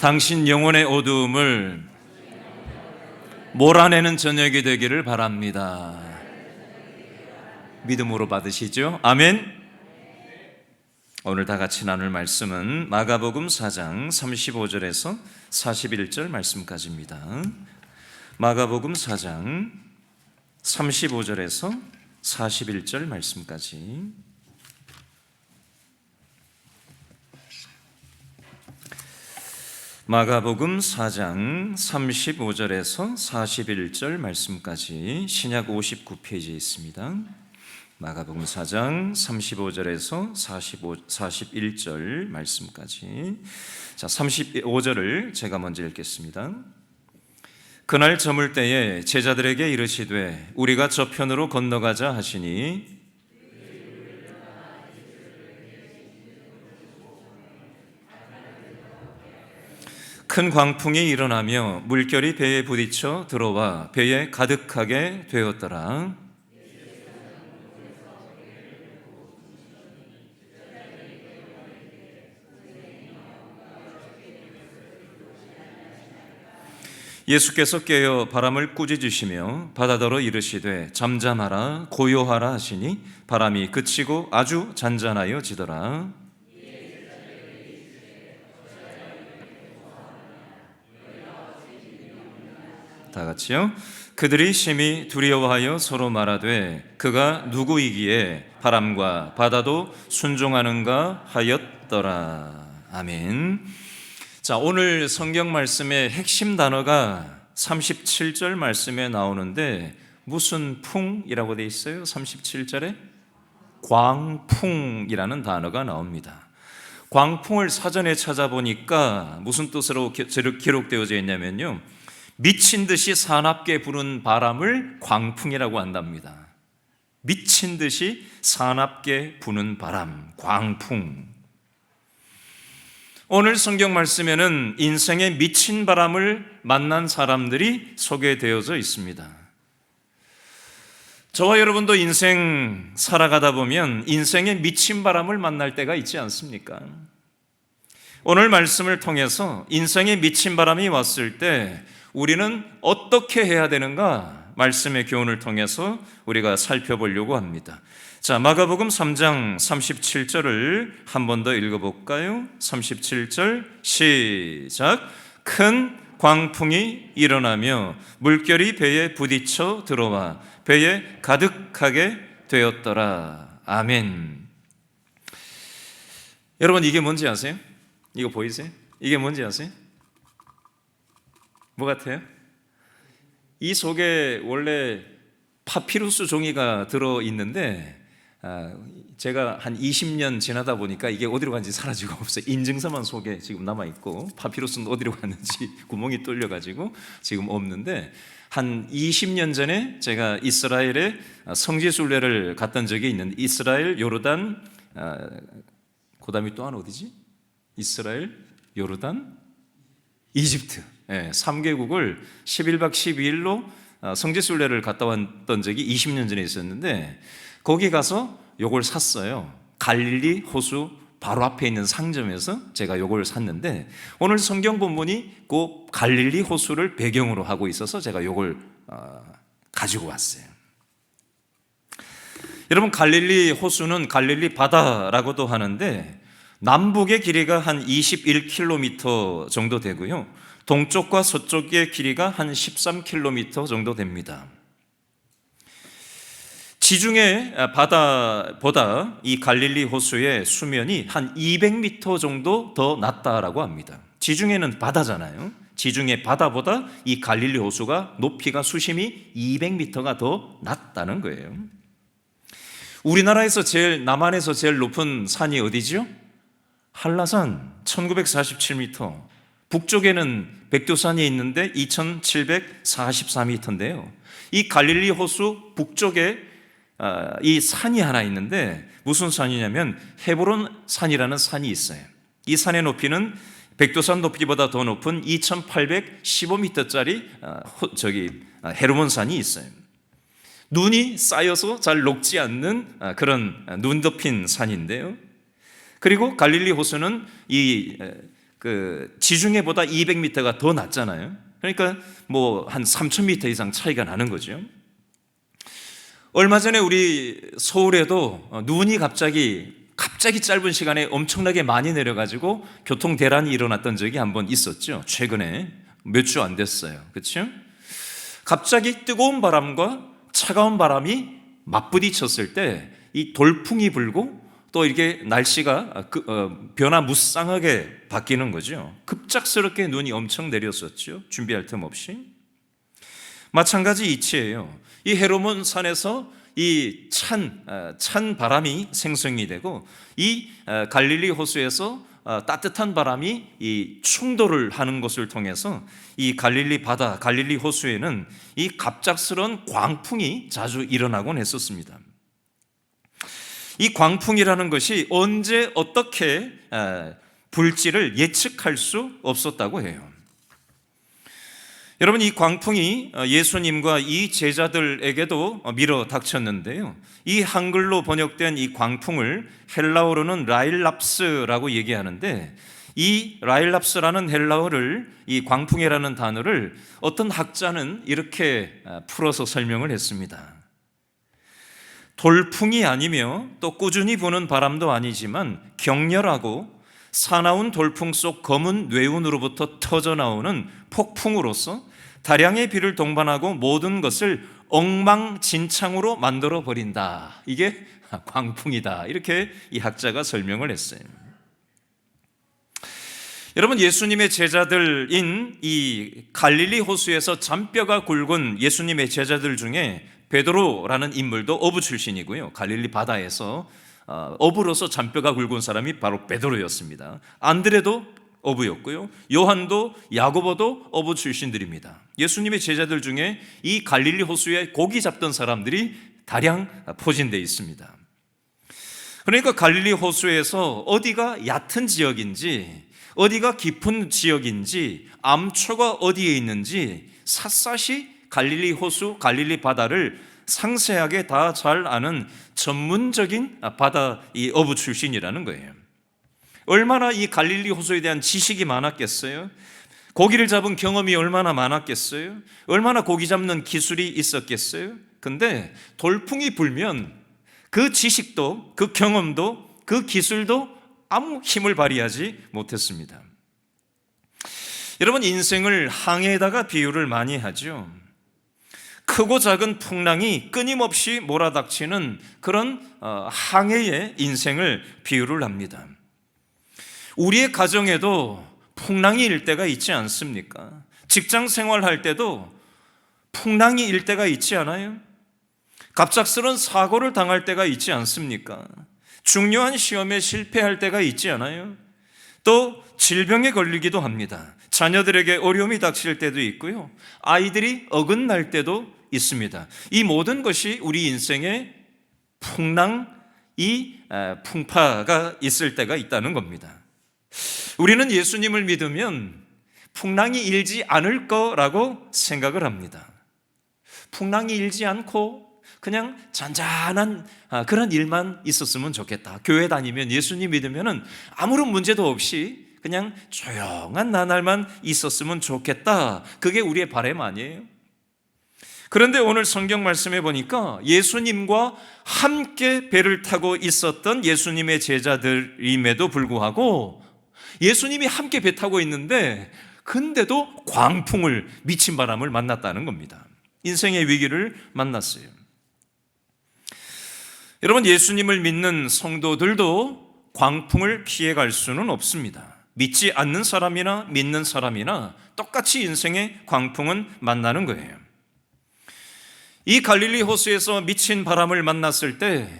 당신 영혼의 어두움을 몰아내는 저녁이 되기를 바랍니다. 믿음으로 받으시죠? 아멘. 오늘 다 같이 나눌 말씀은 마가복음 4장 35절에서 41절 말씀까지입니다. 마가복음 4장 35절에서 41절 말씀까지. 마가복음 4장 35절에서 41절 말씀까지 신약 59페이지에 있습니다. 마가복음 4장 35절에서 41절 말씀까지. 자, 35절을 제가 먼저 읽겠습니다. 그날 저물 때에 제자들에게 이르시되 우리가 저편으로 건너가자 하시니 큰 광풍이 일어나며 물결이 배에 부딪혀 들어와 배에 가득하게 되었더라. 예수께서 깨어 바람을 꾸짖으시며 바다더러 이르시되 잠잠하라 고요하라 하시니 바람이 그치고 아주 잔잔하여 지더라. 다 같이요. 그들이 심히 두려워하여 서로 말하되 그가 누구이기에 바람과 바다도 순종하는가 하였더라. 아멘. 자, 오늘 성경 말씀의 핵심 단어가 37절 말씀에 나오는데 무슨 풍이라고 되어 있어요? 37절에 광풍이라는 단어가 나옵니다. 광풍을 사전에 찾아보니까 무슨 뜻으로 기록되어져 있냐면요, 미친 듯이 사납게 부는 바람을 광풍이라고 한답니다. 미친 듯이 사납게 부는 바람, 광풍. 오늘 성경 말씀에는 인생의 미친 바람을 만난 사람들이 소개되어져 있습니다. 저와 여러분도 인생 살아가다 보면 인생의 미친 바람을 만날 때가 있지 않습니까? 오늘 말씀을 통해서 인생의 미친 바람이 왔을 때 우리는 어떻게 해야 되는가? 말씀의 교훈을 통해서 우리가 살펴보려고 합니다. 자, 마가복음 3장 37절을 한 번 더 읽어볼까요? 37절 시작. 큰 광풍이 일어나며 물결이 배에 부딪혀 들어와 배에 가득하게 되었더라. 아멘. 여러분, 이게 뭔지 아세요? 이거 보이세요? 이게 뭔지 아세요? 뭐 같아요? 이 속에 원래 파피루스 종이가 들어있는데 제가 한 20년 지나다 보니까 이게 어디로 간지 사라지고 없어요. 인증서만 속에 지금 남아있고 파피루스는 어디로 갔는지 구멍이 뚫려가지고 지금 없는데, 한 20년 전에 제가 이스라엘에 성지순례를 갔던 적이 있는데, 이스라엘, 요르단, 그 다음에 또 하나 어디지? 이스라엘, 요르단, 이집트, 3개국을 11박 12일로 성지순례를 갔다 왔던 적이 20년 전에 있었는데, 거기 가서 요걸 샀어요. 갈릴리 호수 바로 앞에 있는 상점에서 제가 요걸 샀는데, 오늘 성경 본문이 그 갈릴리 호수를 배경으로 하고 있어서 제가 요걸 가지고 왔어요. 여러분, 갈릴리 호수는 갈릴리 바다라고도 하는데 남북의 길이가 한 21km 정도 되고요, 동쪽과 서쪽의 길이가 한 13km 정도 됩니다. 지중해 바다보다 이 갈릴리 호수의 수면이 한 200m 정도 더 낮다라고 합니다. 지중해는 바다잖아요. 지중해 바다보다 이 갈릴리 호수가 높이가 수심이 200m가 더 낮다는 거예요. 우리나라에서 남한에서 제일 높은 산이 어디죠? 한라산 1947m, 북쪽에는 백두산이 있는데 2744m인데요. 이 갈릴리 호수 북쪽에 이 산이 하나 있는데 무슨 산이냐면 헤브론 산이라는 산이 있어요. 이 산의 높이는 백두산 높이보다 더 높은 2815m짜리 헤르몬 산이 있어요. 눈이 쌓여서 잘 녹지 않는 그런 눈 덮인 산인데요. 그리고 갈릴리 호수는 이 그 지중해보다 200m가 더 낮잖아요. 그러니까 뭐 한 3,000m 이상 차이가 나는 거죠. 얼마 전에 우리 서울에도 눈이 갑자기 짧은 시간에 엄청나게 많이 내려가지고 교통 대란이 일어났던 적이 한번 있었죠. 최근에 몇 주 안 됐어요. 그렇죠? 갑자기 뜨거운 바람과 차가운 바람이 맞부딪혔을 때 이 돌풍이 불고 또 이렇게 날씨가 변화무쌍하게 바뀌는 거죠. 급작스럽게 눈이 엄청 내렸었죠. 준비할 틈 없이. 마찬가지 이치예요. 이 헤르몬 산에서 이 찬 바람이 생성이 되고 이 갈릴리 호수에서 따뜻한 바람이 이 충돌을 하는 것을 통해서 이 갈릴리 바다, 갈릴리 호수에는 이 갑작스러운 광풍이 자주 일어나곤 했었습니다. 이 광풍이라는 것이 언제 어떻게 불지를 예측할 수 없었다고 해요. 여러분, 이 광풍이 예수님과 이 제자들에게도 밀어 닥쳤는데요. 이 한글로 번역된 이 광풍을 헬라어로는 라일랍스라고 얘기하는데, 이 라일랍스라는 헬라어를, 이 광풍이라는 단어를 어떤 학자는 이렇게 풀어서 설명을 했습니다. 돌풍이 아니며 또 꾸준히 부는 바람도 아니지만 격렬하고 사나운 돌풍 속 검은 뇌운으로부터 터져나오는 폭풍으로서 다량의 비를 동반하고 모든 것을 엉망진창으로 만들어 버린다. 이게 광풍이다. 이렇게 이 학자가 설명을 했어요. 여러분, 예수님의 제자들인 이 갈릴리 호수에서 잔뼈가 굵은 예수님의 제자들 중에 베드로라는 인물도 어부 출신이고요. 갈릴리 바다에서 어부로서 잔뼈가 굵은 사람이 바로 베드로였습니다. 안드레도 어부였고요. 요한도 야고보도 어부 출신들입니다. 예수님의 제자들 중에 이 갈릴리 호수에 고기 잡던 사람들이 다량 포진되어 있습니다. 그러니까 갈릴리 호수에서 어디가 얕은 지역인지, 어디가 깊은 지역인지, 암초가 어디에 있는지 샅샅이 갈릴리 호수, 갈릴리 바다를 상세하게 다 잘 아는 전문적인 바다 이 어부 출신이라는 거예요. 얼마나 이 갈릴리 호수에 대한 지식이 많았겠어요? 고기를 잡은 경험이 얼마나 많았겠어요? 얼마나 고기 잡는 기술이 있었겠어요? 근데 돌풍이 불면 그 지식도, 그 경험도, 그 기술도 아무 힘을 발휘하지 못했습니다. 여러분, 인생을 항해에다가 비유를 많이 하죠. 크고 작은 풍랑이 끊임없이 몰아닥치는 그런 항해의 인생을 비유를 합니다. 우리의 가정에도 풍랑이 일 때가 있지 않습니까? 직장 생활할 때도 풍랑이 일 때가 있지 않아요? 갑작스러운 사고를 당할 때가 있지 않습니까? 중요한 시험에 실패할 때가 있지 않아요? 또 질병에 걸리기도 합니다. 자녀들에게 어려움이 닥칠 때도 있고요. 아이들이 어긋날 때도 있습니다. 이 모든 것이 우리 인생에 풍파가 있을 때가 있다는 겁니다. 우리는 예수님을 믿으면 풍랑이 일지 않을 거라고 생각을 합니다. 풍랑이 일지 않고 그냥 잔잔한 그런 일만 있었으면 좋겠다. 교회 다니면, 예수님 믿으면 아무런 문제도 없이 그냥 조용한 나날만 있었으면 좋겠다. 그게 우리의 바람 아니에요? 그런데 오늘 성경 말씀에 보니까 예수님과 함께 배를 타고 있었던 예수님의 제자들임에도 불구하고 예수님이 함께 배 타고 있는데 근데도 광풍을, 미친 바람을 만났다는 겁니다. 인생의 위기를 만났어요. 여러분, 예수님을 믿는 성도들도 광풍을 피해갈 수는 없습니다. 믿지 않는 사람이나 믿는 사람이나 똑같이 인생의 광풍은 만나는 거예요. 이 갈릴리 호수에서 미친 바람을 만났을 때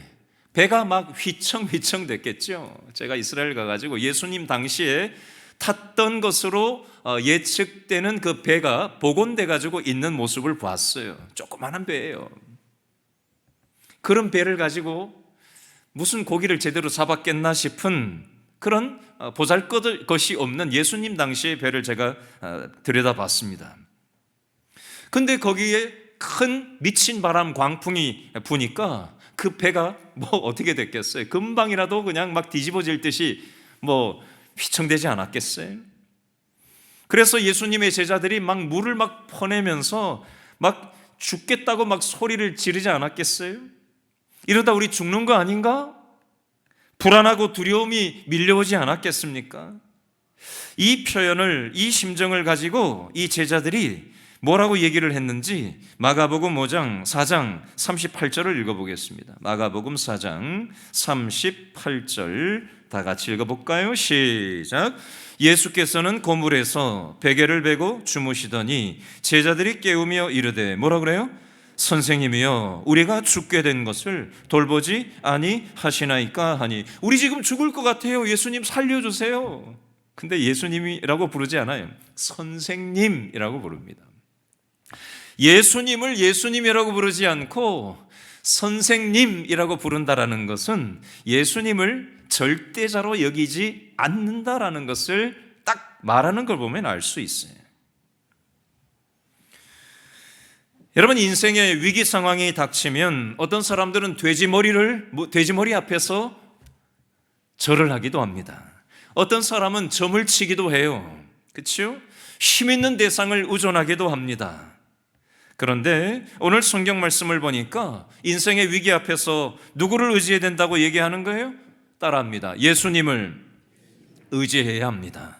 배가 막 휘청휘청 됐겠죠. 제가 이스라엘 가가지고 예수님 당시에 탔던 것으로 예측되는 그 배가 복원돼가지고 있는 모습을 봤어요. 조그마한 배예요. 그런 배를 가지고 무슨 고기를 제대로 잡았겠나 싶은 그런 보잘것이 없는 예수님 당시의 배를 제가 들여다봤습니다. 근데 거기에 큰 미친 바람, 광풍이 부니까 그 배가 뭐 어떻게 됐겠어요? 금방이라도 그냥 막 뒤집어질 듯이 뭐 휘청되지 않았겠어요? 그래서 예수님의 제자들이 막 물을 막 퍼내면서 막 죽겠다고 막 소리를 지르지 않았겠어요? 이러다 우리 죽는 거 아닌가? 불안하고 두려움이 밀려오지 않았겠습니까? 이 표현을, 이 심정을 가지고 이 제자들이 뭐라고 얘기를 했는지 마가복음 5장 4장 38절을 읽어보겠습니다. 마가복음 4장 38절 다 같이 읽어볼까요? 시작. 예수께서는 고물에서 베개를 베고 주무시더니 제자들이 깨우며 이르되 뭐라 그래요? 선생님이여 우리가 죽게 된 것을 돌보지 아니하시나이까 하니, 우리 지금 죽을 것 같아요. 예수님 살려주세요. 근데 예수님이라고 부르지 않아요. 선생님이라고 부릅니다. 예수님을 예수님이라고 부르지 않고 선생님이라고 부른다라는 것은 예수님을 절대자로 여기지 않는다라는 것을 딱 말하는 걸 보면 알 수 있어요. 여러분, 인생의 위기 상황이 닥치면 어떤 사람들은 돼지머리 앞에서 절을 하기도 합니다. 어떤 사람은 점을 치기도 해요. 그렇죠? 힘 있는 대상을 의존하기도 합니다. 그런데 오늘 성경 말씀을 보니까 인생의 위기 앞에서 누구를 의지해야 된다고 얘기하는 거예요? 따라합니다. 예수님을 의지해야 합니다.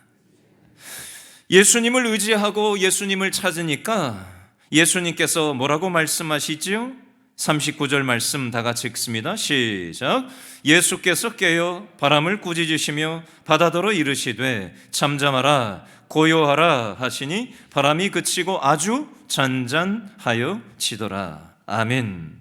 예수님을 의지하고 예수님을 찾으니까 예수님께서 뭐라고 말씀하시지요? 39절 말씀 다 같이 읽습니다. 시작. 예수께서 깨어 바람을 꾸짖으시며 바다더러 이르시되 잠잠하라 고요하라 하시니 바람이 그치고 아주 잔잔하여 지더라. 아멘.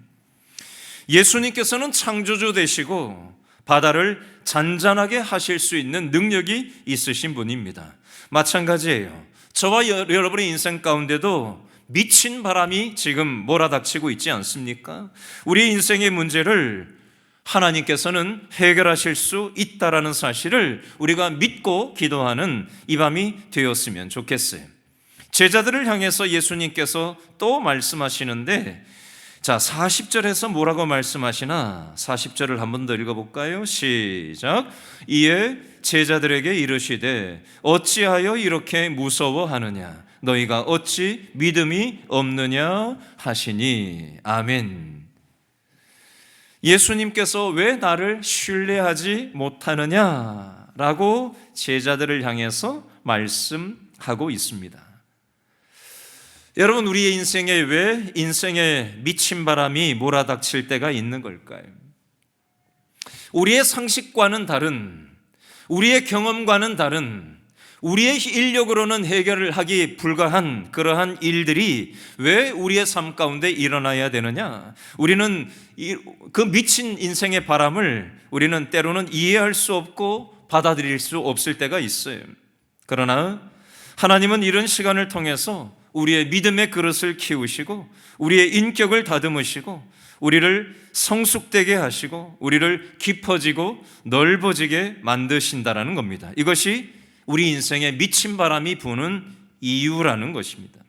예수님께서는 창조주 되시고 바다를 잔잔하게 하실 수 있는 능력이 있으신 분입니다. 마찬가지예요. 저와 여러분의 인생 가운데도 미친 바람이 지금 몰아닥치고 있지 않습니까? 우리 인생의 문제를 하나님께서는 해결하실 수 있다라는 사실을 우리가 믿고 기도하는 이 밤이 되었으면 좋겠어요. 제자들을 향해서 예수님께서 또 말씀하시는데, 자, 40절에서 뭐라고 말씀하시나 40절을 한 번 더 읽어볼까요? 시작. 이에 제자들에게 이르시되 어찌하여 이렇게 무서워하느냐 너희가 어찌 믿음이 없느냐 하시니. 아멘. 예수님께서 왜 나를 신뢰하지 못하느냐라고 제자들을 향해서 말씀하고 있습니다. 여러분, 우리의 인생에 왜 인생의 미친 바람이 몰아닥칠 때가 있는 걸까요? 우리의 상식과는 다른, 우리의 경험과는 다른, 우리의 인력으로는 해결을 하기 불가한 그러한 일들이 왜 우리의 삶 가운데 일어나야 되느냐? 우리는 그 미친 인생의 바람을 우리는 때로는 이해할 수 없고 받아들일 수 없을 때가 있어요. 그러나 하나님은 이런 시간을 통해서 우리의 믿음의 그릇을 키우시고 우리의 인격을 다듬으시고 우리를 성숙되게 하시고 우리를 깊어지고 넓어지게 만드신다라는 겁니다. 이것이 우리 인생에 미친 바람이 부는 이유라는 것입니다.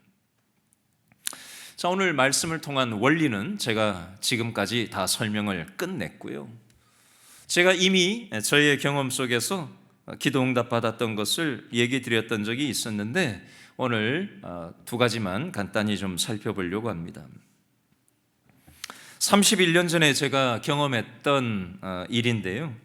자, 오늘 말씀을 통한 원리는 제가 지금까지 다 설명을 끝냈고요. 제가 이미 저의 경험 속에서 기도 응답 받았던 것을 얘기 드렸던 적이 있었는데 오늘 두 가지만 간단히 좀 살펴보려고 합니다. 31년 전에 제가 경험했던 일인데요.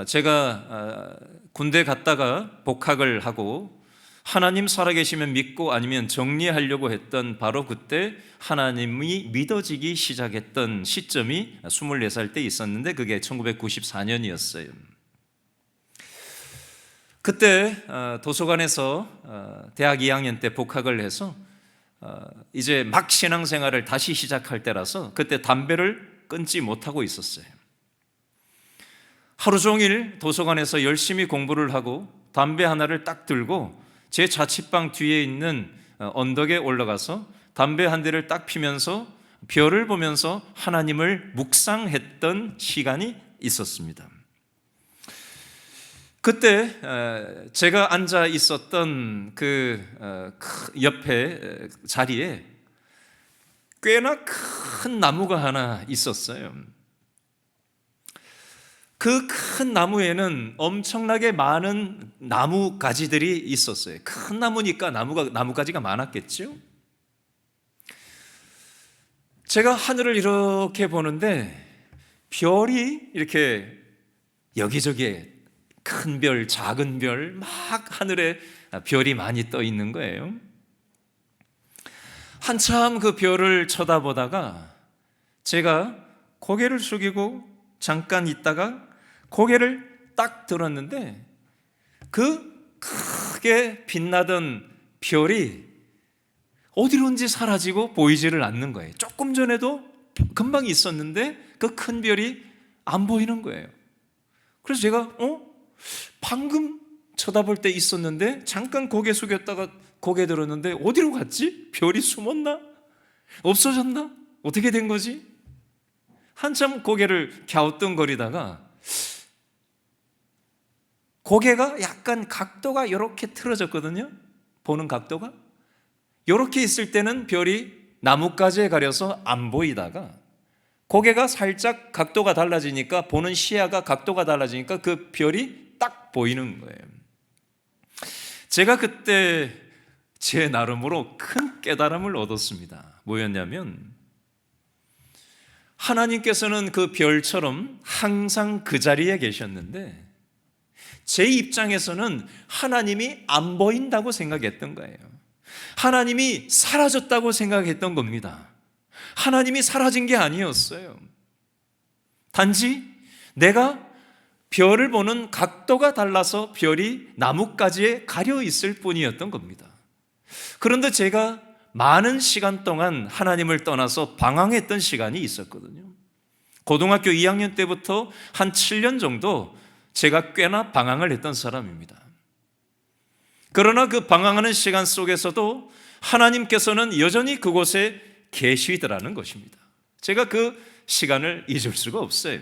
제가 군대 갔다가 복학을 하고 하나님 살아계시면 믿고 아니면 정리하려고 했던 바로 그때 하나님이 믿어지기 시작했던 시점이 24살 때 있었는데 그게 1994년이었어요. 그때 도서관에서 대학 2학년 때 복학을 해서 이제 막 신앙생활을 다시 시작할 때라서 그때 담배를 끊지 못하고 있었어요. 하루 종일 도서관에서 열심히 공부를 하고 담배 하나를 딱 들고 제 자취방 뒤에 있는 언덕에 올라가서 담배 한 대를 딱 피면서 별을 보면서 하나님을 묵상했던 시간이 있었습니다. 그때 제가 앉아 있었던 그 옆에 자리에 꽤나 큰 나무가 하나 있었어요. 그 큰 나무에는 엄청나게 많은 나무 가지들이 있었어요. 큰 나무니까 나무가지가 많았겠죠. 제가 하늘을 이렇게 보는데 별이 이렇게 여기저기에 큰 별, 작은 별, 막 하늘에 별이 많이 떠 있는 거예요. 한참 그 별을 쳐다보다가 제가 고개를 숙이고 잠깐 있다가 고개를 딱 들었는데 그 크게 빛나던 별이 어디론지 사라지고 보이지를 않는 거예요. 조금 전에도 금방 있었는데 그 큰 별이 안 보이는 거예요. 그래서 제가 방금 쳐다볼 때 있었는데 잠깐 고개 숙였다가 고개 들었는데 어디로 갔지? 별이 숨었나? 없어졌나? 어떻게 된 거지? 한참 고개를 갸우뚱거리다가 고개가 약간 각도가 이렇게 틀어졌거든요. 보는 각도가. 이렇게 있을 때는 별이 나뭇가지에 가려서 안 보이다가 고개가 살짝 각도가 달라지니까 보는 시야가 각도가 달라지니까 그 별이 딱 보이는 거예요. 제가 그때 제 나름으로 큰 깨달음을 얻었습니다. 뭐였냐면 하나님께서는 그 별처럼 항상 그 자리에 계셨는데 제 입장에서는 하나님이 안 보인다고 생각했던 거예요. 하나님이 사라졌다고 생각했던 겁니다. 하나님이 사라진 게 아니었어요. 단지 내가 별을 보는 각도가 달라서 별이 나뭇가지에 가려 있을 뿐이었던 겁니다. 그런데 제가 많은 시간 동안 하나님을 떠나서 방황했던 시간이 있었거든요. 고등학교 2학년 때부터 한 7년 정도 제가 꽤나 방황을 했던 사람입니다. 그러나 그 방황하는 시간 속에서도 하나님께서는 여전히 그곳에 계시더라는 것입니다. 제가 그 시간을 잊을 수가 없어요.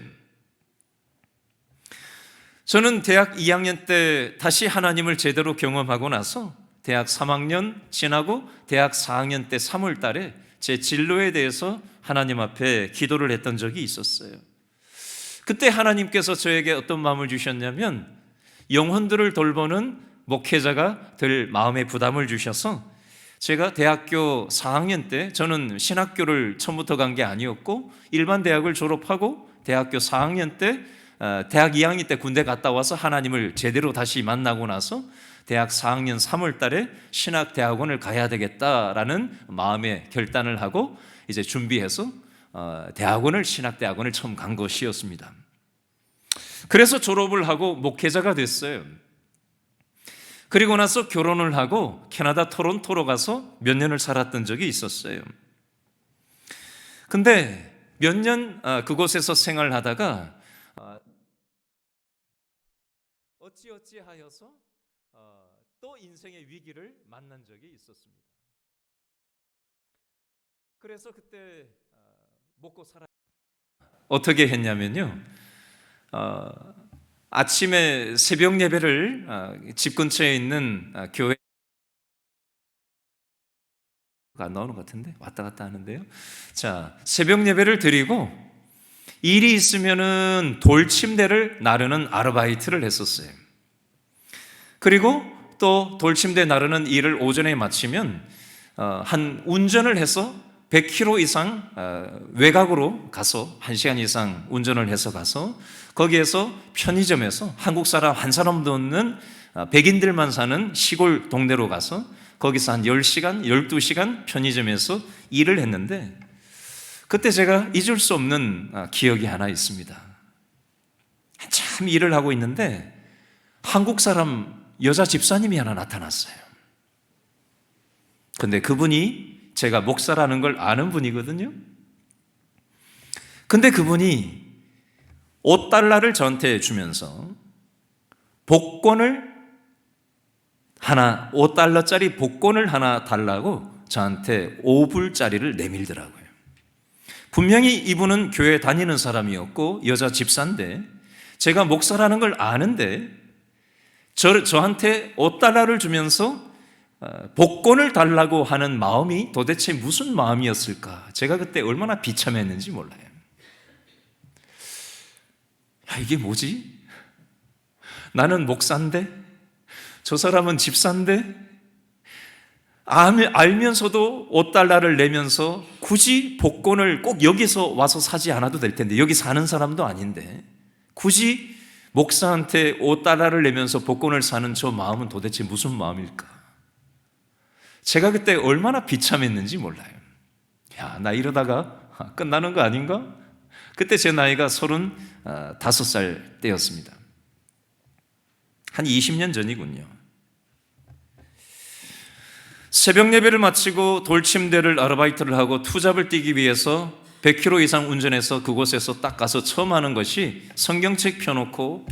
저는 대학 2학년 때 다시 하나님을 제대로 경험하고 나서 대학 3학년 지나고 대학 4학년 때 3월 달에 제 진로에 대해서 하나님 앞에 기도를 했던 적이 있었어요. 그때 하나님께서 저에게 어떤 마음을 주셨냐면 영혼들을 돌보는 목회자가 될 마음의 부담을 주셔서 제가 대학교 4학년 때 저는 신학교를 처음부터 간 게 아니었고 일반 대학을 졸업하고 대학교 4학년 때 대학 2학년 때 군대 갔다 와서 하나님을 제대로 다시 만나고 나서 대학 4학년 3월 달에 신학대학원을 가야 되겠다라는 마음의 결단을 하고 이제 준비해서 신학대학원을 처음 간 것이었습니다. 그래서 졸업을 하고 목회자가 됐어요. 그리고 나서 결혼을 하고 캐나다 토론토로 가서 몇 년을 살았던 적이 있었어요. 근데 몇 년 그곳에서 생활하다가 어찌하여서 또 인생의 위기를 만난 적이 있었습니다. 그래서 그때 먹고 살아 어떻게 했냐면요. 아침에 새벽 예배를 집 근처에 있는 교회 안 나오는 것 같은데 왔다 갔다 하는데요. 자, 새벽 예배를 드리고 일이 있으면은 돌침대를 나르는 아르바이트를 했었어요. 그리고 또 돌침대 나르는 일을 오전에 마치면 한 운전을 해서 100km 이상 외곽으로 가서 1시간 이상 운전을 해서 가서 거기에서 편의점에서 한국 사람 한 사람도 없는 백인들만 사는 시골 동네로 가서 거기서 한 10시간, 12시간 편의점에서 일을 했는데 그때 제가 잊을 수 없는 기억이 하나 있습니다. 한참 일을 하고 있는데 한국 사람 여자 집사님이 하나 나타났어요. 근데 그분이 제가 목사라는 걸 아는 분이거든요. 근데 그분이 $5를 저한테 주면서 복권을 하나, $5짜리 복권을 하나 달라고 저한테 5불짜리를 내밀더라고요. 분명히 이분은 교회 다니는 사람이었고 여자 집사인데 제가 목사라는 걸 아는데 저한테 $5를 주면서 복권을 달라고 하는 마음이 도대체 무슨 마음이었을까? 제가 그때 얼마나 비참했는지 몰라요. 이게 뭐지? 나는 목사인데, 저 사람은 집사인데, 알면서도 5달러를 내면서 굳이 복권을 꼭 여기서 와서 사지 않아도 될 텐데, 여기 사는 사람도 아닌데 굳이 목사한테 5달러를 내면서 복권을 사는 저 마음은 도대체 무슨 마음일까? 제가 그때 얼마나 비참했는지 몰라요. 나 이러다가 끝나는 거 아닌가? 그때 제 나이가 35살 때였습니다. 한 20년 전이군요. 새벽 예배를 마치고 돌침대를 아르바이트를 하고 투잡을 뛰기 위해서 100km 이상 운전해서 그곳에서 딱 가서 처음 하는 것이 성경책 펴놓고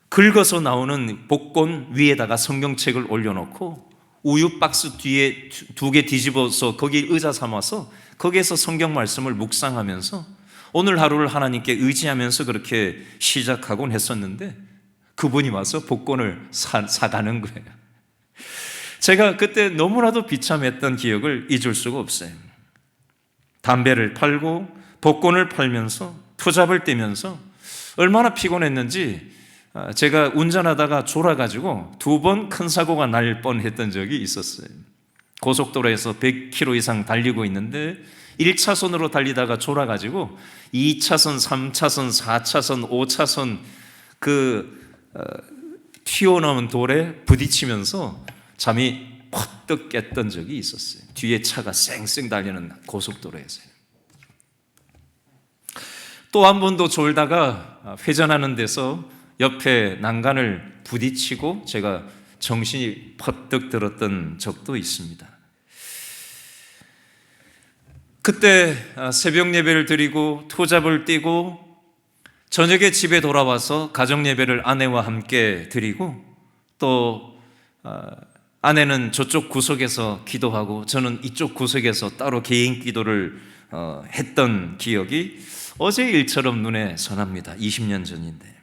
긁어서 나오는 복권 위에다가 성경책을 올려놓고 우유 박스 뒤에 2개 뒤집어서 거기 의자 삼아서 거기에서 성경 말씀을 묵상하면서 오늘 하루를 하나님께 의지하면서 그렇게 시작하곤 했었는데 그분이 와서 복권을 사가는 거예요. 제가 그때 너무나도 비참했던 기억을 잊을 수가 없어요. 담배를 팔고 복권을 팔면서 투잡을 뛰면서 얼마나 피곤했는지 제가 운전하다가 졸아가지고 2번 큰 사고가 날 뻔했던 적이 있었어요. 고속도로에서 100km 이상 달리고 있는데 1차선으로 달리다가 졸아가지고 2차선, 3차선, 4차선, 5차선 튀어나온 돌에 부딪히면서 잠이 퍼뜩 깼던 적이 있었어요. 뒤에 차가 쌩쌩 달리는 고속도로에서요. 또 한 번도 졸다가 회전하는 데서 옆에 난간을 부딪히고 제가 정신이 퍼뜩 들었던 적도 있습니다. 그때 새벽 예배를 드리고 투잡을 뛰고 저녁에 집에 돌아와서 가정 예배를 아내와 함께 드리고 또 아내는 저쪽 구석에서 기도하고 저는 이쪽 구석에서 따로 개인 기도를 했던 기억이 어제 일처럼 눈에 선합니다. 20년 전인데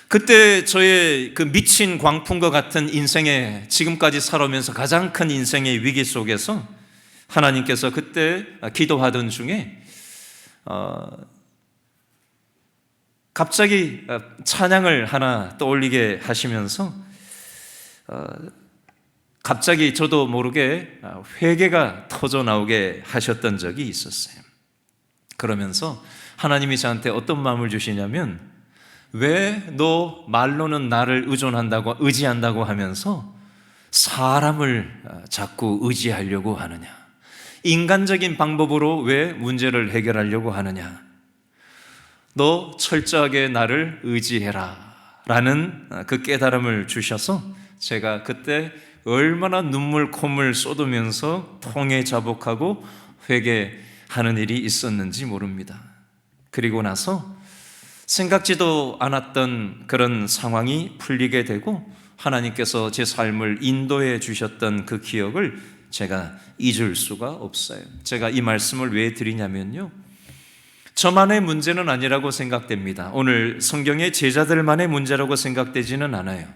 그때 저의 그 미친 광풍과 같은 인생에 지금까지 살아오면서 가장 큰 인생의 위기 속에서 하나님께서 그때 기도하던 중에 갑자기 찬양을 하나 떠올리게 하시면서 갑자기 저도 모르게 회개가 터져 나오게 하셨던 적이 있었어요. 그러면서 하나님이 저한테 어떤 마음을 주시냐면 왜 너 말로는 나를 의지한다고 하면서 사람을 자꾸 의지하려고 하느냐? 인간적인 방법으로 왜 문제를 해결하려고 하느냐? 너 철저하게 나를 의지해라 라는 그 깨달음을 주셔서 제가 그때 얼마나 눈물 콧물 쏟으면서 통해 자복하고 회개하는 일이 있었는지 모릅니다. 그리고 나서 생각지도 않았던 그런 상황이 풀리게 되고 하나님께서 제 삶을 인도해 주셨던 그 기억을 제가 잊을 수가 없어요. 제가 이 말씀을 왜 드리냐면요, 저만의 문제는 아니라고 생각됩니다. 오늘 성경의 제자들만의 문제라고 생각되지는 않아요.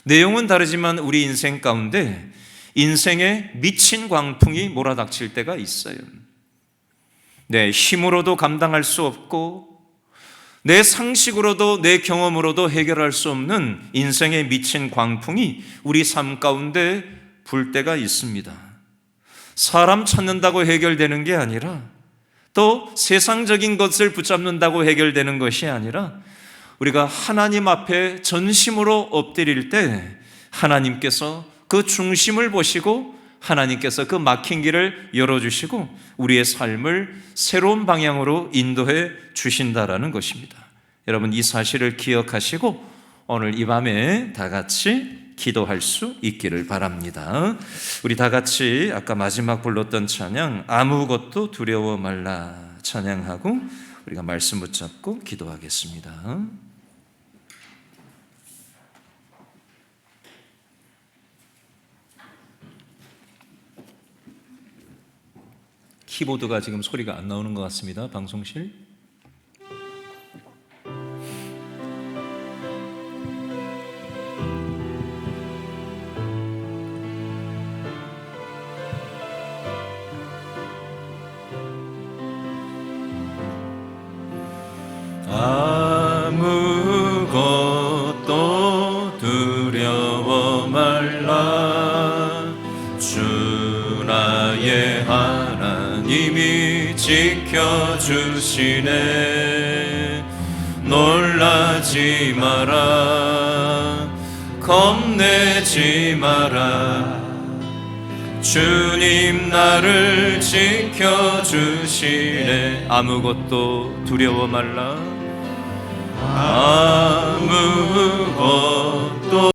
내용은 다르지만 우리 인생 가운데 인생에 미친 광풍이 몰아닥칠 때가 있어요. 내 힘으로도 감당할 수 없고 내 상식으로도 내 경험으로도 해결할 수 없는 인생에 미친 광풍이 우리 삶 가운데 불 때가 있습니다. 사람 찾는다고 해결되는 게 아니라 또 세상적인 것을 붙잡는다고 해결되는 것이 아니라 우리가 하나님 앞에 전심으로 엎드릴 때 하나님께서 그 중심을 보시고 하나님께서 그 막힌 길을 열어주시고 우리의 삶을 새로운 방향으로 인도해 주신다라는 것입니다. 여러분 이 사실을 기억하시고 오늘 이 밤에 다 같이 기도할 수 있기를 바랍니다. 우리 다 같이 아까 마지막 불렀던 찬양 아무것도 두려워 말라 찬양하고 우리가 말씀 붙잡고 기도하겠습니다. 키보드가 지금 소리가 안 나오는 것 같습니다. 방송실. 두려워 말라. 주 나의 하나님이 지켜주시네. 놀라지 마라, 겁내지 마라. 주님 나를 지켜주시네. 아무것도 두려워 말라. 아무것도